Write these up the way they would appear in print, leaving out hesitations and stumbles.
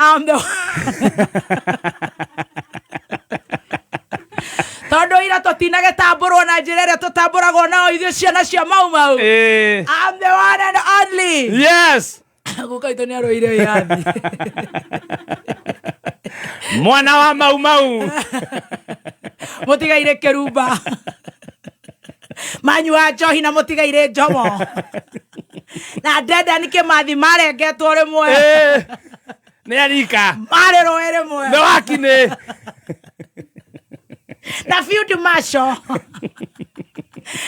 I'm the Tondo ira totinage taboro na jirere to tabora go na ithuĩ ciana cia mau. I'm the one and only. Yes. Gukaito ni aroire yathi. Mwana wa mau. Mutigaire keruba. Manyua njohi na mutigaire njomo. Na deda nike mathi marengetwo rimwe. Nĩ arika. Marero ere mwe. Nĩ wakine. Na field marshal.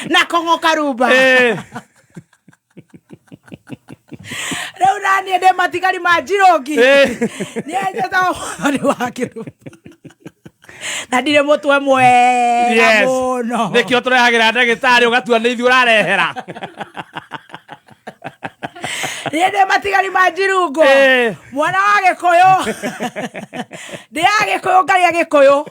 Na kongo karuba. Rĩu nani ende matigari ma Njirogi. Nĩ ajeta ni wakiruba. Na ndire mutwe mwega muno. Nĩkĩo tũrehagĩra ndagĩtarĩ ũgatua nĩ ithuĩ ũrarehera. Nĩende matigari ma Njirungu. Mwana wa Gĩkũyũ. Ndĩ ya Gĩkũyũ ngarĩa Gĩkũyũ.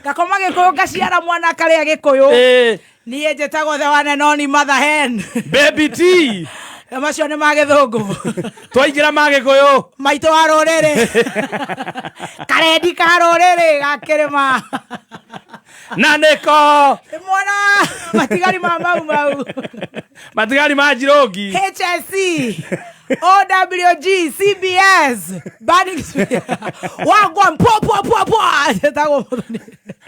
Ngakoma Gĩkũyũ ngaciara mwana akarĩa Gĩkũyũ. Niĩ njĩtagwo the one and only Mother Hen. Baby T. Macio nĩ ma Gĩthũngũ. Twaingĩra ma Gĩkũyũ. Maitũ wa rũrĩrĩ. Karendi ka rũrĩrĩ gakĩrĩma. Na nĩko. Mwana matigari ma mau. Matigari ma Njirogi. HSC. OWG, CBS, Banning Wagwan,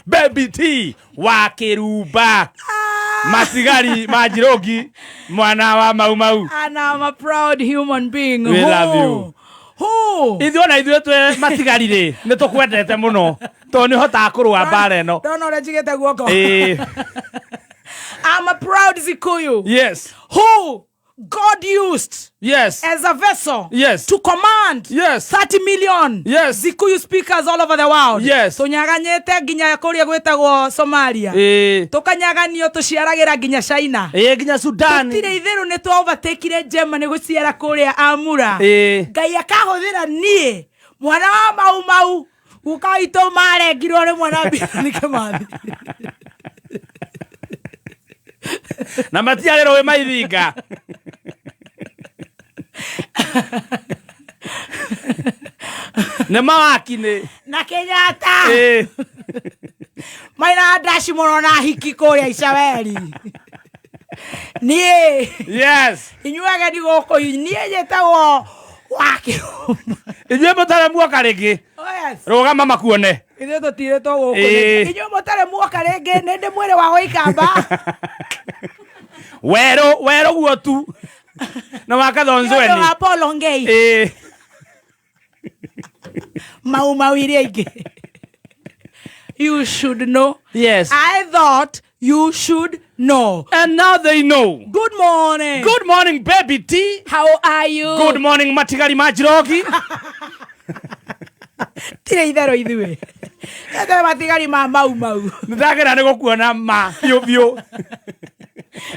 Baby T, wa Kiruba. Matigari ma Njirogi, mwana wa mau. And I'm a proud human being. We love you. Who? Ithuĩ twe matigari rĩ, nĩ tũkwendete mũno. Tondũ nĩ hotaga kũrũa mbara ĩno. Ndona ũrĩa njigĩte guoko. I'm a proud Zikuyu. Yes. Who God used as a vessel to command 30 million Zikuyu speakers all over the world. Tunyaganyete nginya kũrĩa gwĩtagwo Somalia. Tukanyaganio tuciaragira nginya China. Nginya Sudan. Tire itherũ nĩ twaovatekire Germany gũciara kũrĩa Amura. Ngai akahũthĩra niĩ mwana wa mau ukaitũ marengirwo nĩ mwana nĩke mathi. Na matiarĩrwo wĩ maithinga. Nĩ mawakine. Na Kenyatta. Maina ndaci mũno na hiki kũrĩa Icaweri. Niĩ. Yes. Inyuage ni gũkũ niĩ njĩtagwo Wakĩrũma. Inyuĩ mũtarĩ muoka rĩngĩ. Rũgama makuone. Ithuĩ tũtirĩtwo gũkũ. Inyuĩ mũtarĩ muoka rĩngĩ nĩ ndĩ mwĩrĩ wa gũikamba. Wero guo tu. Na wakathonzweni. Nĩ wa Paul Ngei. Mau iria ingĩ. You should know. Yes. I thought you should know. And now they know. Good morning. Good morning, Baby T. How are you? Good morning, matigari ma Njirogi. Tire itherũ ithuĩ. Ete matigari ma mau. Nĩndagera nĩ gũkuona ma biũ.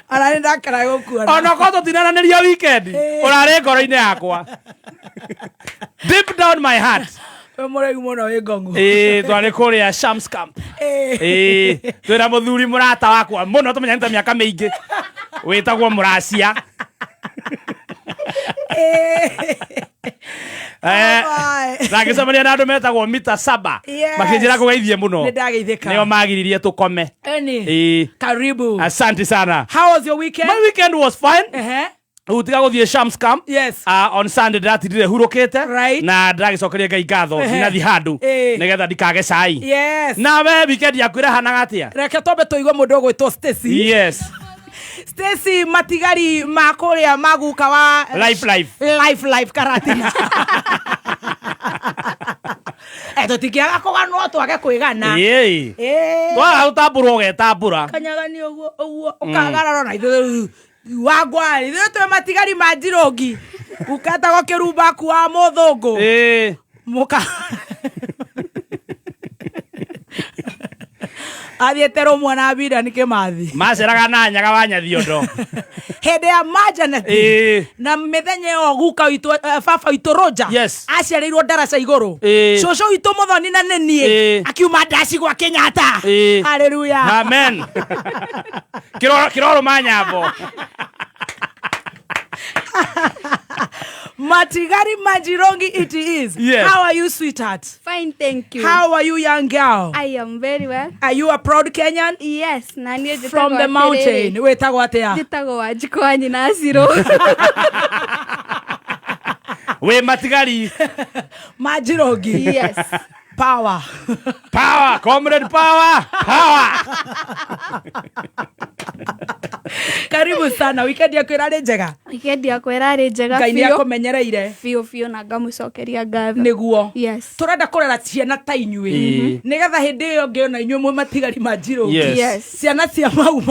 Ara nĩ ndakera gũkuona. Ona ko tũtinananĩria weekend. Ũrarĩ ngoro-inĩ yakwa. Deep down my heart. Mũregu mũno wĩ ngong'u. Twarĩ kũrĩa Shams Camp. Twĩra mũthuri mũrata wakwa mũno tũmenyanĩte mĩaka mĩingĩ. Wĩtagwo Mũracia. Ndagĩcemania na andũ metagwo Mita 7. Makĩnjĩra kũgeithie mũno. Nĩndageithĩka. Nĩo magiririe tũkome. Karibu. Asante sana. How was your weekend? My weekend was fine. Utiga gũthiĩ Shams Camp. On Sunday ndatindire hurũkĩte. Na ndagĩcokeria Ngai ngatho ndinathi handũ nĩgetha ndikage cai. Na we weekend yaku ĩrahanaga atĩa? Reke twambe tũigue mũndũ ũgwĩtwo Stacy. Yes. Stacy matigari ma kũrĩa maguka wa life Karatina. Tũtikĩaga kũganwo twage kwĩgana. Twaga gũtambũrwo ũgetambũra. Kanyaganio ũguo ũkagarara na ithuĩ wagwa ithuĩ twĩ matigari ma Njirogi. Ukatagwo kĩrumba ku wa mũthũngũ. Mũka athiĩte rũmwe na Bida nĩ Kĩmathi. Maceraga na nyaga wa Nyathiondo. Hĩndĩ ya majaneti na mĩthenya ĩyo guka witũ baba witũ Roja aciarĩirwo ndaraca igũrũ. Cũcũ witũ Mũthoni na nĩ niĩ akiuma ndaci gwa Kenyatta. Haleluya. Amen. Kĩroro ma nyambo. Matigari Majirongi it is. Yes. How are you, sweetheart? Fine, thank you. How are you, young girl? I am very well. Are you a proud Kenyan? Yes. From the mountain. Wetagwo atia? Jitagwo Wanjikwa nyina Zero. We Matigari. Majirongi. Yes. Power. Power, comrade power. Power. Karibu sana. Weekend yako irari njega? Weekend yako irari njega. Ngai ni akumenyereire. Fio na ngamucokeria ngatho. Niguo. Yes. Turenda kurera ciana ta inyui. Nigetha hindi iyo ngiona inyui mwe Matigari Majirongi. Yes. Ciana cia mau.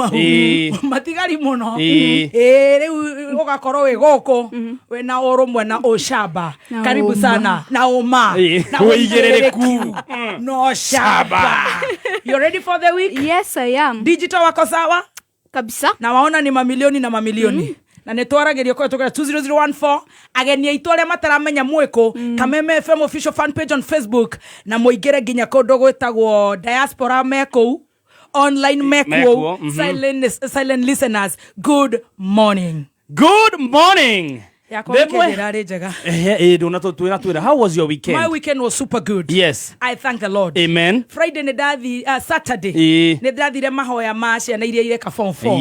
Matigari muno. Riu ugakorwo wi guku we na urumwe na ushamba. Karibu sana. Na uma. Na uigirireku. No shamba. You ready for the week? Yes, I am. Digital wako sawa? Kabisa. Na waona ni mamilioni na mamilioni. Na netwaragerio kwa tukira 20014 ageni aitu aria mataramenya mwiko Kameme FM official fan page on Facebook na muigere ginya kondo gwetagwo diaspora meko online meko silent listeners. Good morning. Good morning. How was your weekend? My weekend was super good. Yes. I thank the Lord. Amen. Friday Saturday. Nedathire mahoya ma ciana iria ireka form 4.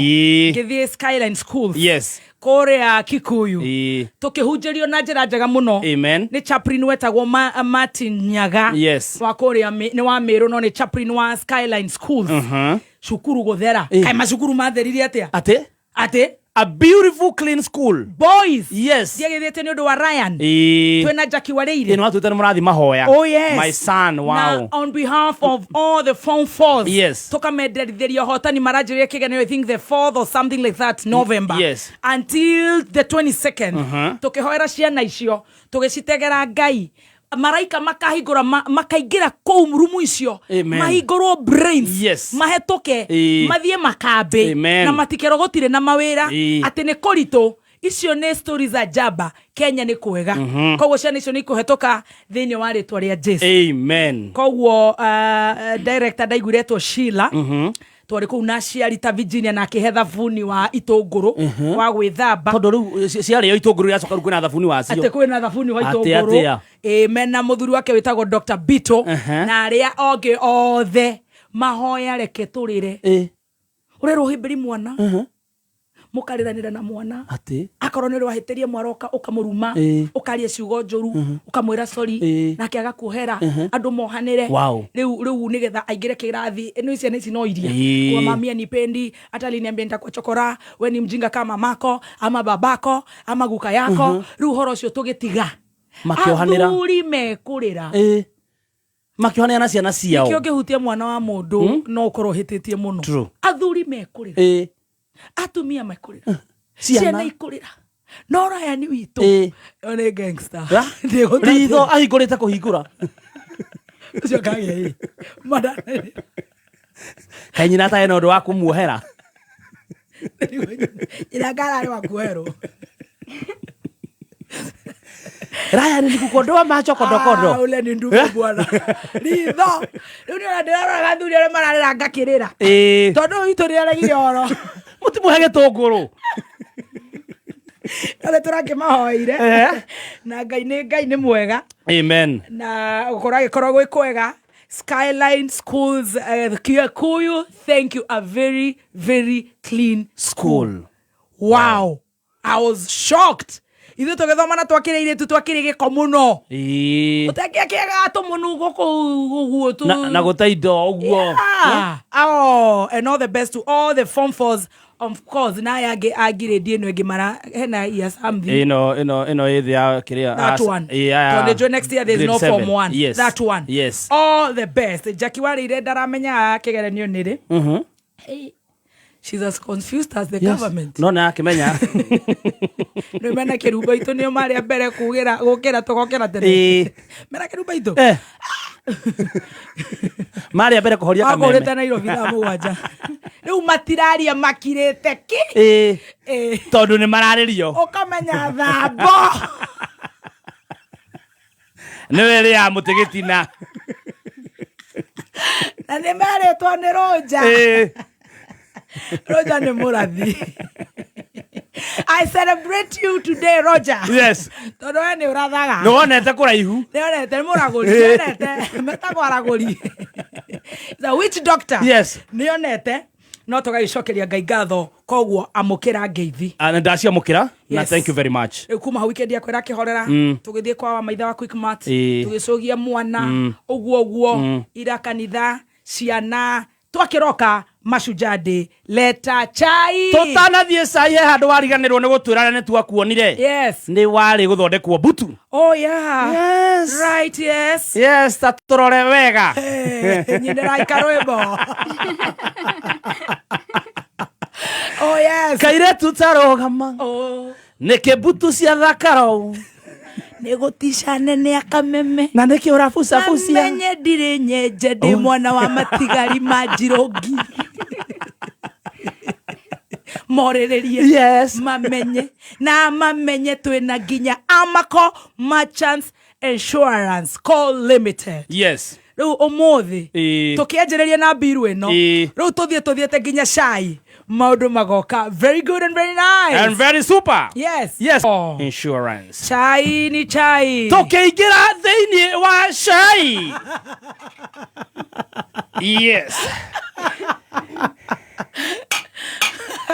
Ngithie Skyline Schools. Yes. Korea Kikuyu. Tukihunjirio na njira njega muno. Amen. Ni chaplain wetagwo Martin Nyaga. Yes. Wa Korea ni wa Meru no ni chaplain wa Skyline Schools. Shukuru guthera. Kai macukuru matheririe atia? Ate? A beautiful clean school. Boys. Yes. Diagethete ni undu wa Ryan. Twena Jackie Wareire. Ino watu tena murathi mahoya. Oh yes. My son, wow. Now, on behalf of all the form 4s. Yes. Toka mederitheria hotani marajiria kigani, I think the 4th or something like that, November. Yes. Until the 22nd. Tukihoera ciana icio. Tugicitegera Ngai. Maraika makahingura makaigira kou rumu icio. Mahingurwo brains. Yes. Mahetoke. Mathie makambe. Amen. Na matikero gotire na mawira. Ati ni korito. Icio ne stories za jaba. Kenya ni kwega. Koguo ciana icio ni kuhetoka thini wa ritwa ria Jesu. Amen. Koguo director ndaiguretwo Sheila. Twari ku na ciari ta Virginia na kihetha funi wa itunguru wa gwithamba. Tondu riu ciari yo itunguru ya coka kwina thabuni wacio. Ate kwina thabuni wa itunguru. Amen. Na muthuri wake witagwo Dr. Bito na aria onge othe mahoya reke turire. Urero himbiri mwana. Mukariranira na mwana. Akorwo ni rwahitirie mwaroka ukamuruma ukaria ciugo njuru ukamwira sorry nake agakuhera andu mohanire. Riu nigetha aingire kirathi ino ici neci no iria kwa mami anipendi hata aliniambia nitakuchokora we ni mjinga kama mamako ama babako ama guka yako. Riu horo ucio tugitiga makiohanira athuri mekurira makiohanira na ciana ciao kio ngihutia mwana wa mundu no ukorwo hititie muno. Athuri mekurira atumia mekurira ciana ikurira no raya ni witu one gangster ritho ahingurite kuhingura ucio kage madana kanyina ta eno ndo wa kumuohera ila gara ari wa kuhero raya ni kukondoa macho kodokodo ule ni ndugu bwana ritho riu ni ndira gathuri ari mararira ngakirira tondu itu ri aragire oro mutimuhe gitunguru ale turake mahoire na Ngai ni mwega. Amen. Na ukorage koragwo kwega Skyline Schools Kikuyu, thank you, a very very clean school. Wow, I was shocked. Ithu tugithoma na twakiriire twakirige komuno utakia kiega to munugo ko tu na gutaido uguo. Oh, and all the best to all the form 4s. Of course, na yage agire die no egimara hena years ambi. Ino ethia kiria. That one. So the next year there's no form 1. Yes. That one. Yes. All the best. Jackie Wareire daramenya kigeranio nire. Hey. She's as confused as the government. No na kimenya. No mena keruba ito niyo mari abere kugira gukira tugokira tene. Mena keruba ito. Mari abere kuhoria kameme. Akoreta na iro bila mugwanja. Riu matiraria makirete ki. Tondu ni mararirio. Ukamenya thambo. Niwe ri ya mutigitina. Na ni mare to ni Roja. Roja ni murathi. I celebrate you today, Roger. Yes. Todo ni urathaga. No onete kuraihu. Ne onete muraguri, onete metagwo araguri. The witch doctor. Yes. Ni onete no tugagicokeria Ngai ngatho koguo amukira ngeithi. Na ndacia mukira. Na thank you very much. Kuma ha weekend yakwera kihorera tugithie kwa maitha wa Quickmart tugicogia mwana uguo ira kanitha ciana twakiroka mashujade leta chai tutanathie cai he handu wariganirwo ni gutwira ne twakuonire. Yes. Ni wari guthondekwo butu. Oh yeah. Yes. Right, yes. Yes, taturore wega. Nyinera ikarwebo. Oh yes. Kaire tutarogama. Oh. Neke butu cia thakaro. Negotisha nene akameme. Na neke urafusa fusia. Menye dire nyeje de mwana wa matigari majirogi. Morererie. Yes. Mamenye twina ginya Amako Merchants Insurance Call Limited. Yes. Riu umuthi tukianjiriria na biru ino riu tuthiete ginya cai maundu magoka very good and very nice and very super. Yes. Oh. Insurance. Chai ni chai tukiingira thiini wa cai. Yes.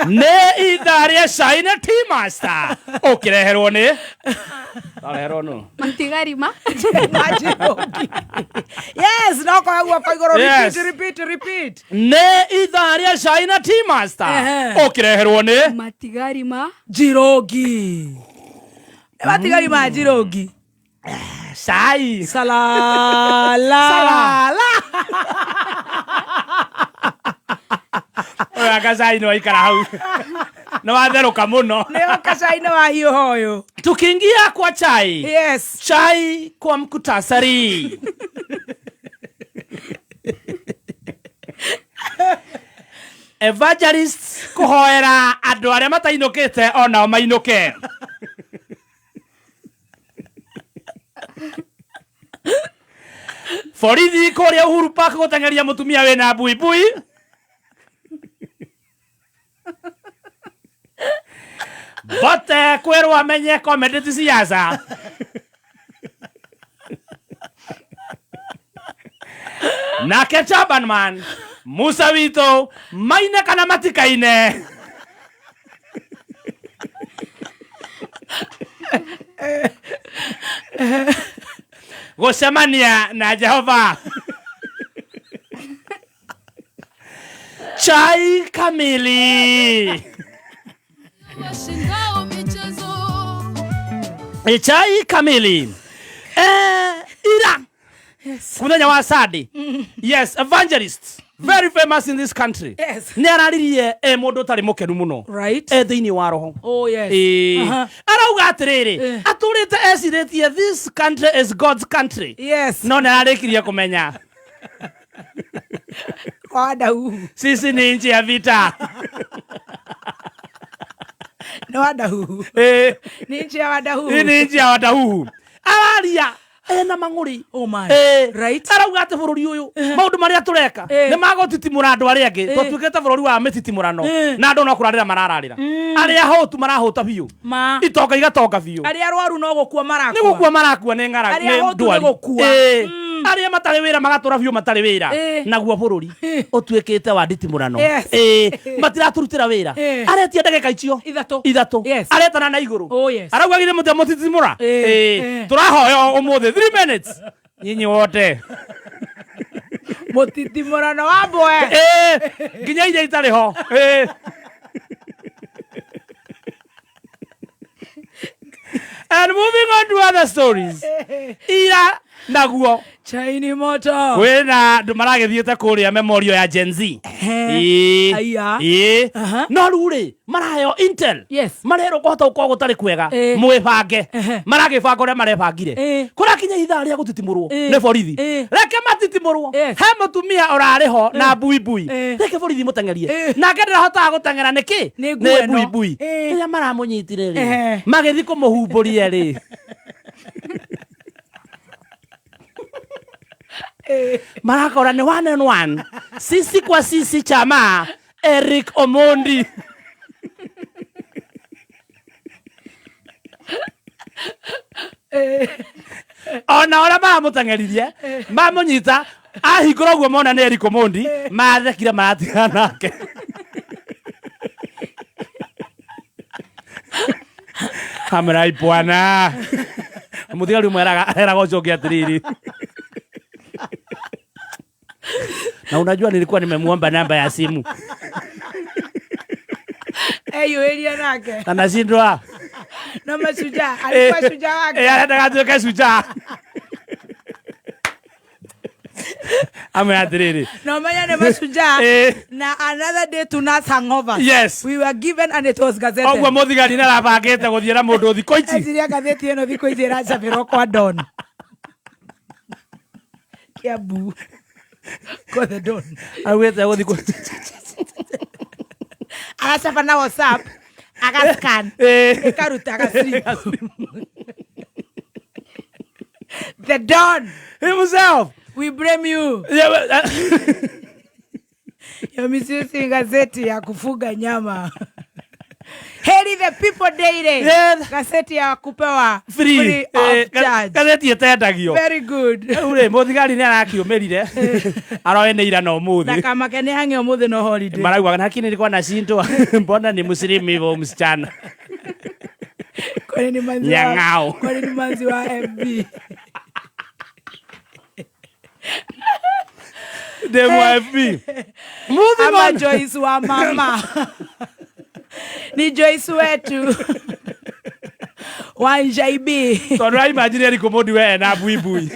Ne idharia cai na tea master ukireherwo ni areherwo no Matigarima. Yes, no kwa gwa kwa igoro. Repeat. Ne idharia cai na tea master ukireherwo ni Matigarima jirogi. Matigarima jirogi. Cai salala. Oya kacai no ikara hau. No watheruka muno. Leo kacai no wahiu hoyo. Tukiingia kwa chai. Yes. Chai kwa mkutasari. Evangeist kuhoera andu aria matainukite ona mainuke. Forithi kuria Uhuru Park gutengeria mutumia wina buibui. Mbote kwerwo amenye comedy ti siasa. Nake Turban Man Musa wito Maine kana matikaine. Gocemania na Jehova. Chai kamili. Chai kamili. Ira. Yes. Kuna wa Sadi. Yes, Evangeist. Very famous in this country. Yes. Ni araririe mundu tari mukenu muno. Right. Thiini wa roho. Oh yes. Arauga atiriri. Aturite eciretie this country is God's country. Yes. No ni ararikirie kumenya. Wadau. Sisi ni nchi ya vita. No wadau. Ni nchi ya wadau. Ni nchi ya wadau. Araria na manguri. Oh my. Right. Arauga ati bururi uyu maundu maria tureka ni magotitimura andu aria angi twatuikete bururi wa mititimurano na andu no kurarira marararira aria hotu marahuta biu itoka igatoka biu aria arwaru no gukua marakua ni gukua marakua ni ngara ni ndwari aria matari wira magatura biu matari wira naguo bururi utuikite wa nditimurano matiraturutira wira aretia ndagika icio ithatu aretana na iguru arauga gire mutitimura turahoya umuthi 3 minutes nyinyi wote mutitimurano wa boe nginya ire itari ho and moving on to other stories. Ira naguo Chaini moto. Wena ndumaragithiete kuria memorio ya Gen Z. Aya. No ruri marayo Intel. Yes. Marero kohota uko gutari kwega. Mwibange. Maragibanga uria marebangire. Kura kinya itha ria gutitimurwo ne borithi. Reke matitimurwo. He mutumia orariho na buibui. Reke borithi mutengerie. Na ngendera hota gutengera niki? Ne buibui. Ria maramunyitire ri. Magithi kumuhumburia ri. Marakora ni 1 on 1. Sisi kwa sisi chama Eric Omondi. ona ora mamutang'eririe mamunyita ahingũra ũguo mona nĩ Eric Omondi mathekire maratigana nake. Kamerai bwana muthigari mweraga ucoke atiriri. Na unajua nilikuwa nimemuomba namba ya simu. Eyo elia nake. Anashindwa. Na mashujaa, alikuwa shujaa wake. Anataka tuweke shujaa. Ameatiriri. No manya ne mashujaa. Na another day to nas hangover. Yes. We were given and it was gazetted. Ogwa muthigari na rabagete guthiera mundu thiko ici. Eziria gazeti eno thiko ici iracabirwo kwa Don. Kiabu. Kwa the Don. Awete guthiko. Aracaba na WhatsApp. Agascan. Ekaruta agasri. The Don himself. We blame you. You're misusing gazeti ya kufuga nyama. Heri the people daily. Gazeti ya kupewa free of charge. Gazeti yetendagio. Very good. Ure muthigari ni arakiumirire. Aroeneira no muthi. Na kama kene hange umuthi no holiday. Maragwa lakini nilikuwa nashindwa. Mbona ni muslimu hivyo msichana? Kwani ni manzi wa Nyang'ao. Kwani ni manzi wa FB. Demo FB. Moving on. Joyce wa mama. Ni Joyce wetu. Wanjaibi. Tondu imagine Eric Omondi we na buibui.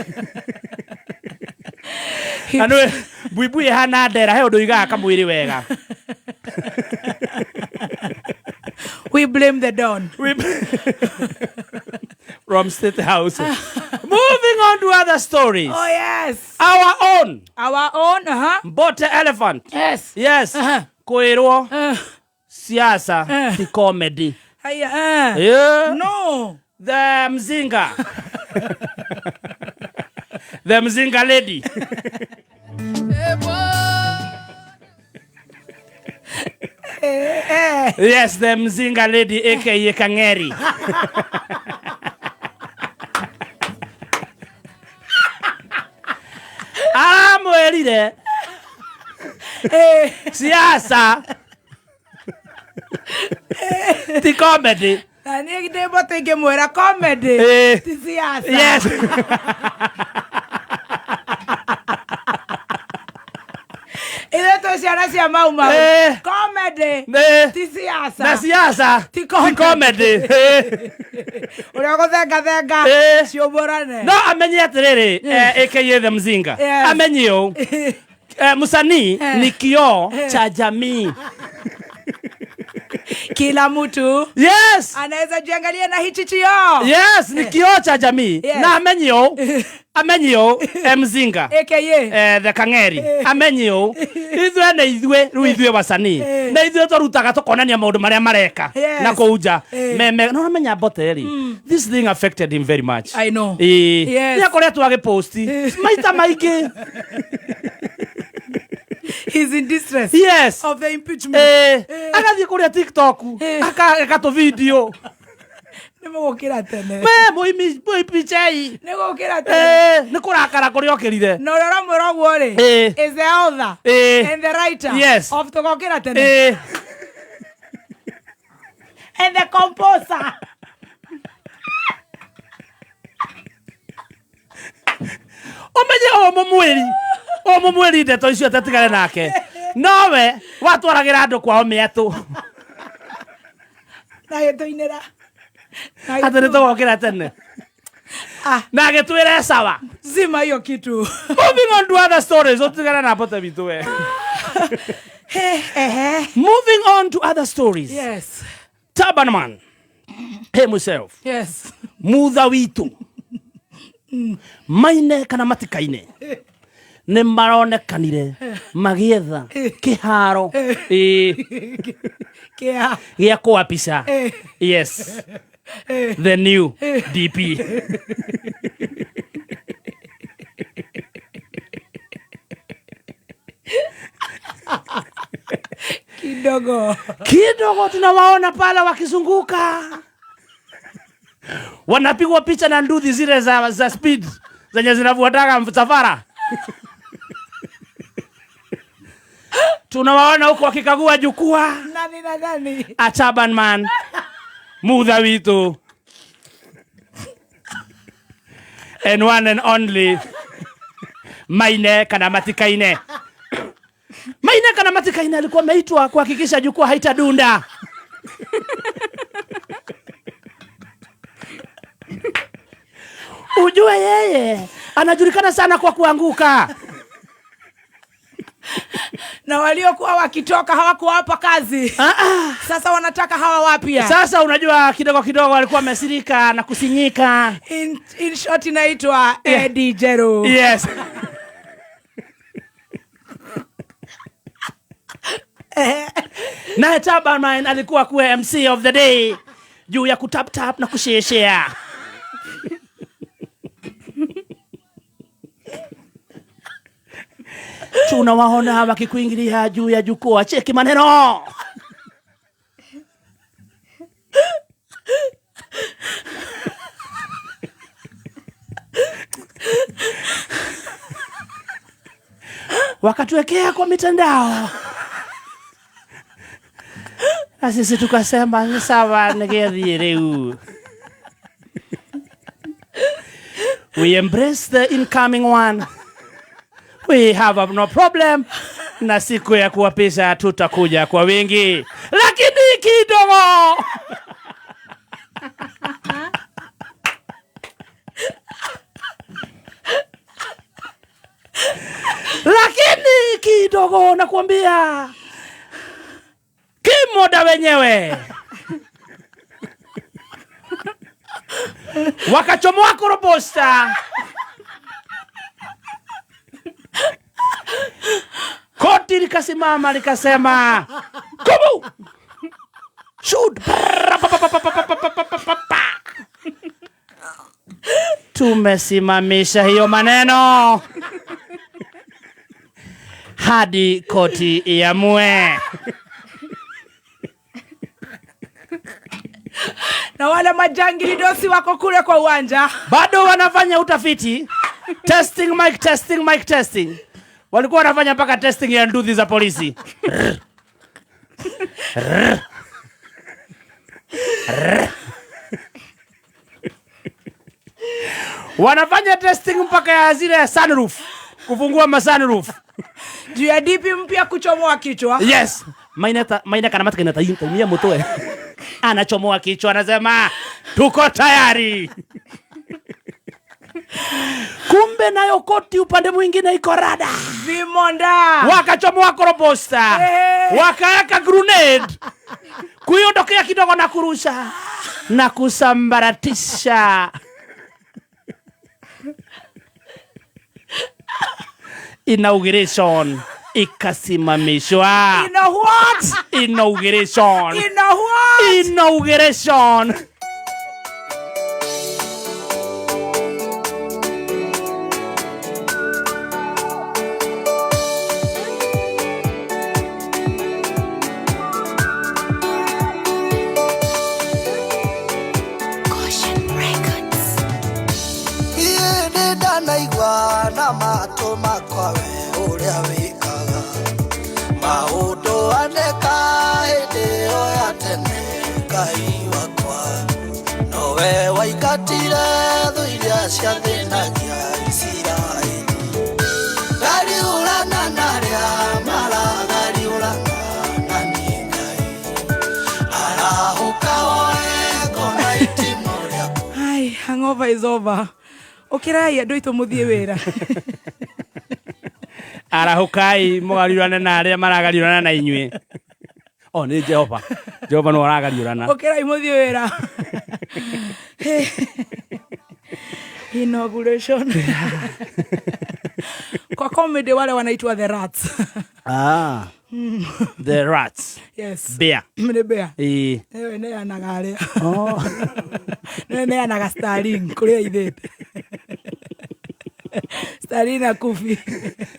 Anwe buibui hana ndera he undu igaga kamwiri wega. We blame the Don. From State House. Moving on to other stories. Oh yes. Our own. Mbote elephant. Yes. Yes. Koirwo. Siasa. The comedy. Yeah. No. The mzinga. The mzinga lady. Yes, the mzinga lady aka Kang'eri. Amwerire. Siasa. The comedy. Ani ndebo tenge mwera comedy. Ti siasa. Yes. Ile to siana sia mauma. Comedy. Ti siasa. Na siasa. Ti comedy. Ura guthenga cioborane. No amenye atiriri aka the mzinga. Amenye musanii ni kioo cha jamii. Kila mtu yes anaweza jiangalia na hichi kioo. Yes, ni kioo cha jamii. Na amenyo mzinga aka the Kang'eri amenyo ithwe na ithwe wasanii na ithwe torutaga tukonania maundu maria mareka na kuuja meme no amenya Mbote this thing affected him very much. I know. Yes. Ya korea tu agiposti maita maiki. He's in distress. Yes. Of the impeachment. Agathie kuria TikTok akato video. Nimugukira tene. Muimi pichai. Nimugukira tene. Nikurakara kuria okirire. No rora mwirogwo ri is the author and the writer of tugukira tene. And the composer. Omenye omumweri ndeto icio tatigane nake nowe watwaragira andu kwao mietu na gituinira atene tugokira tene na gitwire sawa zima hiyo kitu. Moving on to other stories otigana na Mbote bitu we. Moving on to other stories. Yes. Turban Man himself. Yes. Mutha witu Maine kana matikaine ne maronekanire magietha kiharo gia kuapisa. Yes, the new DP. Kidogo tunawaona pala wakizunguka, wanapigwa picha na nduthi zile za speed zenye zinafuataga msafara. Tunawaona huko wakikagua jukwaa. Nani? A Turban Man. Mutha witu. And one and only Maine kana matikaine. Maine kana matikaine alikuwa ameitwa kuhakikisha jukwaa haitadunda. Ujue yeye anajulikana sana kwa kuanguka. Na waliokuwa wakitoka hawakuwa hapa kazi. Sasa wanataka hawa wapya. Sasa unajua kidogo walikuwa wamesirika na kusinyika. In short inaitwa Eddie Jero. Yes. Na Turban Man alikuwa kuwa MC of the day juu ya kutap na kusheshea. Tunawaona wakikuingilia juu ya jukwaa, cheki maneno. Wakatuwekea kwa mitandao. Na sisi tukasema sawa, ngethi reu. We embrace the incoming one. We have no problem. Na siku ya kuwapisha tutakuja kwa wingi. Lakini kidogo. Lakini kidogo nakwambia. Kimoda wenyewe. Wakachomoa korobosta. Koti likasimama likasema, "Kumu! Shoot!" Tumesimamisha hiyo maneno hadi koti iamue. Na wale majangili dosi wako kule kwa uwanja bado wanafanya utafiti. Testing. Walikuwa wanafanya mpaka testing ya nduthi za polisi. Wanafanya testing mpaka ya zile sunroof. Kufungua masunroof. Juu ya dipi mpya kuchomoa kichwa. Yes. Maina kana matikaine taimia Mbote. Anachomoa kichwa anasema, "Tuko tayari." Kumbe nayo koti upande mwingine iko rada. Vimonda. Wakachomoa korobosta. Wakaeka grenade. Kuiondokea kidogo na kurusha. Na kusambaratisha. Inauguration ikasimamishwa. Inauguration. Naigua na mato makwa we uria wikaga maundu aneka hindi o ya tene Ngai wakwa nowe waikatire thu iria ciathĩnagia Isiraeli ngariũrana naria maragariũrana na nĩ Ngai arahuka woe ngona itimũ rĩaku. Ai, hangover is over. Okirai andũ itũ mũthiĩ wĩra. Arahukai mũgariũrane na arĩa maragariũrana na inyuĩ. Nĩ Jehova. Jehova no aragariũrana. Okirai mũthiĩ wĩra. Inauguration. Kwa comedy wale wanaitwa the rats. The rats. Yes. Bear. Mne bear. Ewe ne anagalia. Ne anaga Stalin kulia idete. Stalin akufi.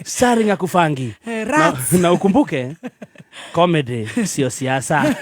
Stalin akufangi. Rats. Na ukumbuke comedy sio siasa.